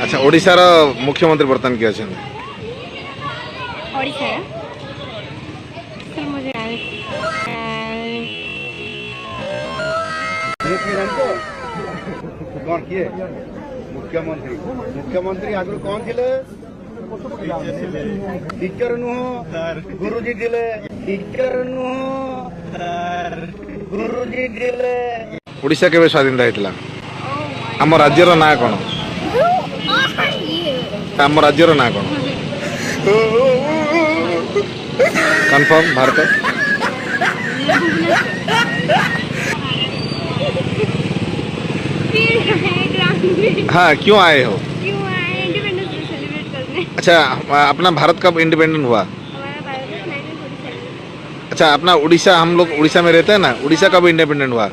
अच्छा ओडिशार मुख्यमंत्री बर्तमान किए अछन ओडिशा सर मुझे कौन किए मुख्यमंत्री मुख्यमंत्री आगु कौन थिले टीचर नुह गुरुजी थिले टीचर नुह गुरुजी थिले ओडिशा केबे स्वाधीनता हेतला आम राज्यर ना कोन आम राज्यर ना कोन कंफर्म भारत हाँ क्यों आए हो क्यों आए इंडिपेंडेंस डे सेलिब्रेट करने। अच्छा अपना भारत कब इंडिपेंडेंट हुआ हमारा भारत 1947। अच्छा अपना उड़ीसा हम लोग उड़ीसा में रहते हैं ना उड़ीसा कब इंडिपेंडेंट हुआ